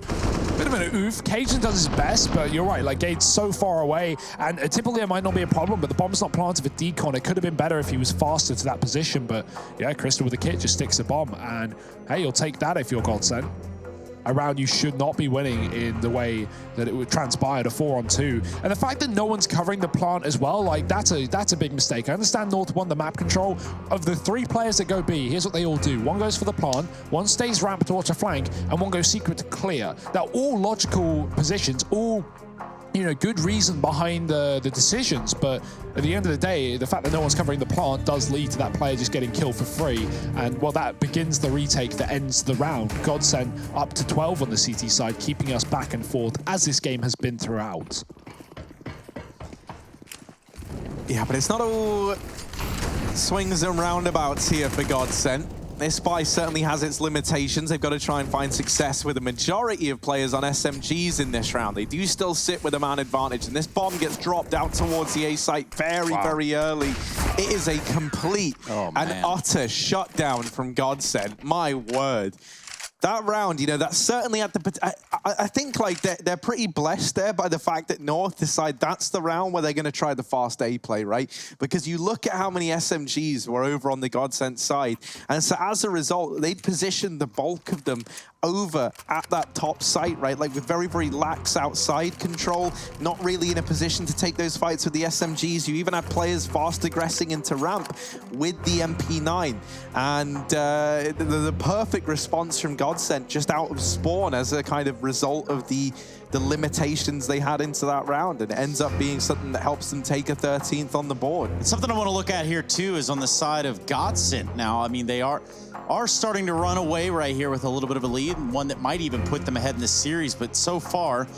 bit of an oof. Cajun does his best, but you're right, like Gade's so far away, and typically it might not be a problem, but the bomb's not planted for decon. It could have been better if he was faster to that position, but yeah, Crystal with the kit just sticks a bomb, and hey, you'll take that if you're Godsent. A round you should not be winning in the way that it would transpire, a 4-on-2. And the fact that no one's covering the plant as well, like that's a big mistake. I understand North won the map control. Of the 3 players that go B, here's what they all do. One goes for the plant, one stays ramp towards a flank, and one goes secret to clear. They're all logical positions, all, you know, good reason behind the decisions, but at the end of the day, the fact that no one's covering the plant does lead to that player just getting killed for free, and well, that begins the retake that ends the round. Godsent up to 12 on the CT side, keeping us back and forth as this game has been throughout. Yeah, but it's not all swings and roundabouts here for Godsent. This spy certainly has its limitations. They've got to try and find success with a majority of players on SMGs in this round. They do still sit with a man advantage, and this bomb gets dropped out towards the A site very early. It is a complete and utter shutdown from Godsent. My word. That round, you know, that's certainly at the... I think, like, they're pretty blessed there by the fact that North decide that's the round where they're going to try the fast A play, right? Because you look at how many SMGs were over on the Godsent side, and so as a result, they'd positioned the bulk of them over at that top site, right? Like with very, very lax outside control, not really in a position to take those fights with the SMGs. You even had players fast aggressing into ramp with the MP9. And the perfect response from Godsent just out of spawn as a kind of result of the limitations they had into that round, and it ends up being something that helps them take a 13th on the board. And something I want to look at here too is on the side of Godsent now. I mean, they are starting to run away right here with a little bit of a lead, and one that might even put them ahead in this series. But so far,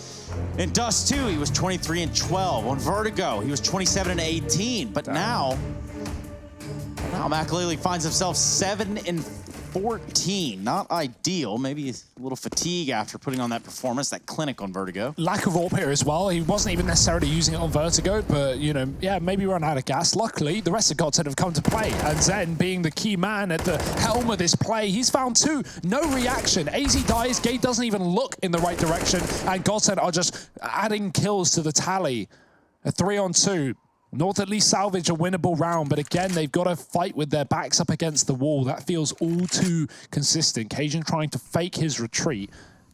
in Dust 2, he was 23-12. On Vertigo, he was 27-18. But now Makalele finds himself 7-14. Not ideal. Maybe a little fatigue after putting on that performance, that clinic on Vertigo. Lack of AWP here as well. He wasn't even necessarily using it on Vertigo, but, you know, yeah, maybe run out of gas. Luckily, the rest of Godsent have come to play, and Zen, being the key man at the helm of this play, he's found 2. No reaction. AZ dies. Gate doesn't even look in the right direction, and Godsent are just adding kills to the tally. A 3-on-2. North at least salvage a winnable round, but again, they've got to fight with their backs up against the wall. That feels all too consistent. Cajun trying to fake his retreat.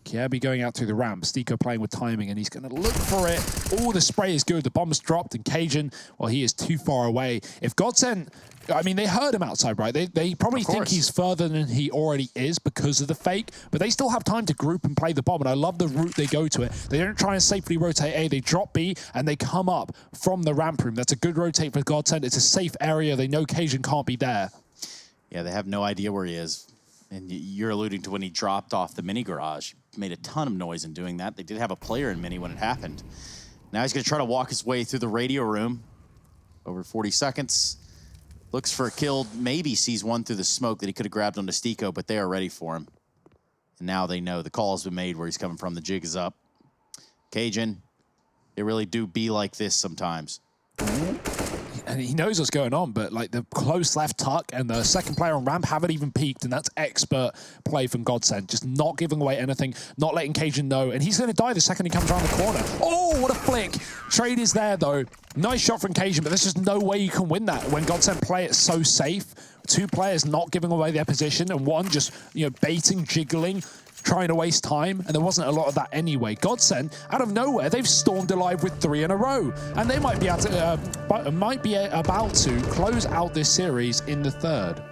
Kjaerbye going out through the ramp. Stiko playing with timing, and he's going to look for it. Oh, the spray is good. The bomb's dropped, and Cajun, well, he is too far away. If Godsent, I mean, they heard him outside, right? They probably think he's further than he already is because of the fake, but they still have time to group and play the bomb, and I love the route they go to it. They don't try and safely rotate A. They drop B, and they come up from the ramp room. That's a good rotate for Godsent. It's a safe area. They know Cajun can't be there. Yeah, they have no idea where he is. And you're alluding to when he dropped off the mini garage. He made a ton of noise in doing that. They did have a player in mini when it happened. Now he's going to try to walk his way through the radio room. Over 40 seconds. Looks for a kill. Maybe sees one through the smoke that he could have grabbed onto Stico, but they are ready for him. And now they know the call has been made where he's coming from. The jig is up. Cajun, they really do be like this sometimes. And he knows what's going on, but like the close left tuck and the second player on ramp haven't even peeked, and that's expert play from Godsent. Just not giving away anything, not letting Cajun know, and he's going to die the second he comes around the corner. Oh, what a flick. Trade is there, though. Nice shot from Cajun, but there's just no way you can win that when Godsent play it so safe. Two players not giving away their position, and one just, you know, baiting, jiggling, trying to waste time, and there wasn't a lot of that anyway. Godsent, out of nowhere, they've stormed alive with 3 in a row, and they might be about to close out this series in the 3rd.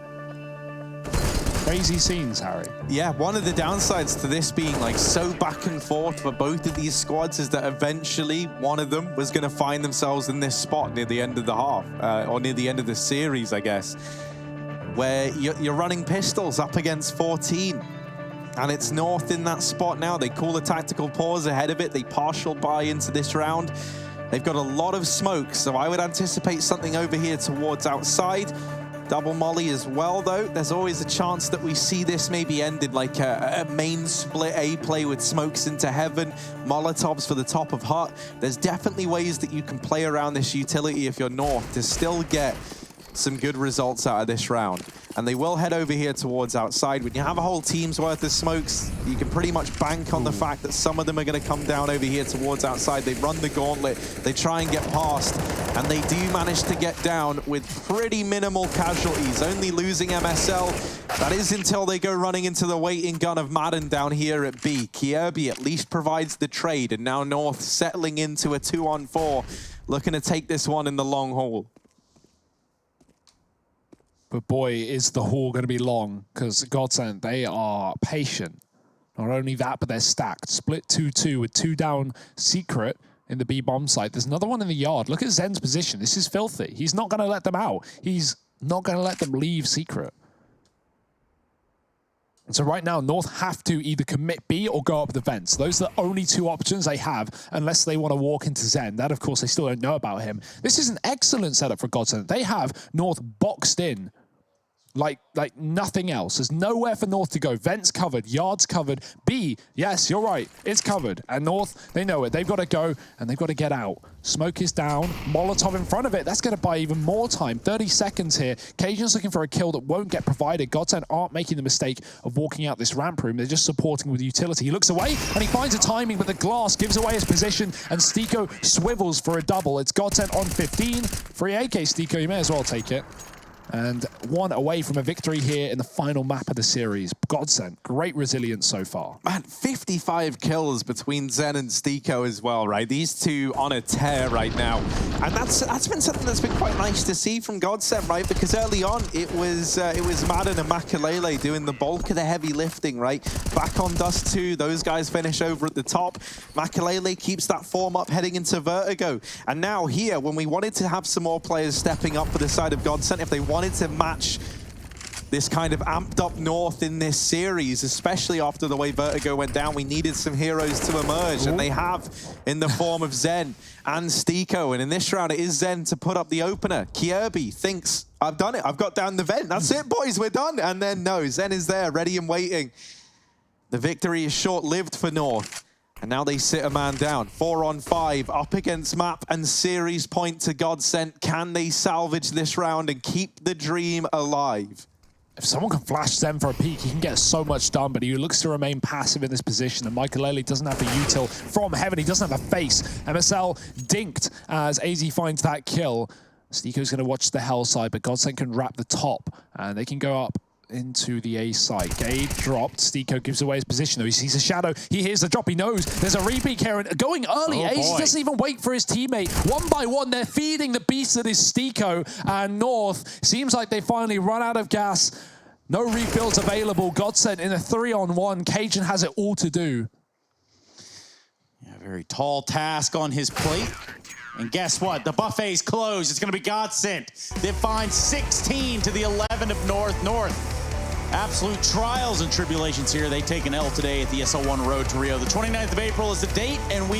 Crazy scenes, Harry. Yeah, one of the downsides to this being like so back and forth for both of these squads is that eventually one of them was going to find themselves in this spot near the end of the half, or near the end of the series, I guess, where you're running pistols up against 14. And it's North in that spot now. They call a tactical pause ahead of it. They partial buy into this round. They've got a lot of smoke, so I would anticipate something over here towards outside. Double molly as well, though. There's always a chance that we see this maybe end in like a main split A play with smokes into heaven, Molotovs for the top of hut. There's definitely ways that you can play around this utility if you're North to still get some good results out of this round. And they will head over here towards outside. When you have a whole team's worth of smokes, you can pretty much bank on the fact that some of them are going to come down over here towards outside. They run the gauntlet, they try and get past, and they do manage to get down with pretty minimal casualties, only losing MSL. That is until they go running into the waiting gun of Madden down here at B. Kierby at least provides the trade, and now North settling into a 2-on-4, looking to take this one in the long haul. But boy, is the haul going to be long, because Godsent, they are patient. Not only that, but they're stacked. Split 2-2 with 2 down Secret in the B bomb site. There's another one in the yard. Look at Zen's position. This is filthy. He's not going to let them out. He's not going to let them leave Secret. And so right now, North have to either commit B or go up the vents. Those are the only 2 options they have, unless they want to walk into Zen. That, of course, they still don't know about him. This is an excellent setup for Godsent. They have North boxed in like nothing else. There's nowhere for North to go. Vents covered, yards covered. B, yes, you're right, it's covered. And North, they know it. They've got to go, and they've got to get out. Smoke is down. Molotov in front of it. That's going to buy even more time. 30 seconds here. Cajun's looking for a kill that won't get provided. Godsent aren't making the mistake of walking out this ramp room. They're just supporting with utility. He looks away, and he finds a timing, but the glass gives away his position, and Stico swivels for a double. It's Godsent on 15. Free AK, Stico. You may as well take it. And 1 away from a victory here in the final map of the series. Godsent, great resilience so far. Man, 55 kills between Zen and Stico as well, right? These two on a tear right now. And that's been something that's been quite nice to see from Godsent, right? Because early on, it was Madden and Makalele doing the bulk of the heavy lifting, right? Back on Dust 2, those guys finish over at the top. Makalele keeps that form up heading into Vertigo. And now here, when we wanted to have some more players stepping up for the side of Godsent, if they wanted to match this kind of amped up North in this series, especially after the way Vertigo went down, we needed some heroes to emerge, and they have in the form of Zen and Stico. And in this round, it is Zen to put up the opener. Kierby thinks, I've done it, I've got down the vent, that's it boys, we're done. And then no, Zen is there, ready and waiting. The victory is short-lived for North. And now they sit a man down. 4-on-5 up against map and series point to Godsent. Can they salvage this round and keep the dream alive? If someone can flash Zen for a peek, he can get so much done, but he looks to remain passive in this position. And Makalele doesn't have the util from heaven. He doesn't have a face. MSL dinked as AZ finds that kill. Stico's going to watch the hell side, but Godsent can wrap the top, and they can go up into the A site. Gade dropped. Stico gives away his position, though. He sees a shadow. He hears the drop. He knows there's a repeat here. And going early, AZ doesn't even wait for his teammate. 1 by 1, they're feeding the beast that is Stico. And North seems like they finally run out of gas. No refills available. Godsent in a 3-on-1. Cajun has it all to do. Yeah, very tall task on his plate. And guess what? The buffet's closed. It's going to be Godsent. They find 16 to the 11 of North. absolute trials and tribulations here. They take an L today at the ESL 1 Road to Rio. The 29th of April is the date, and we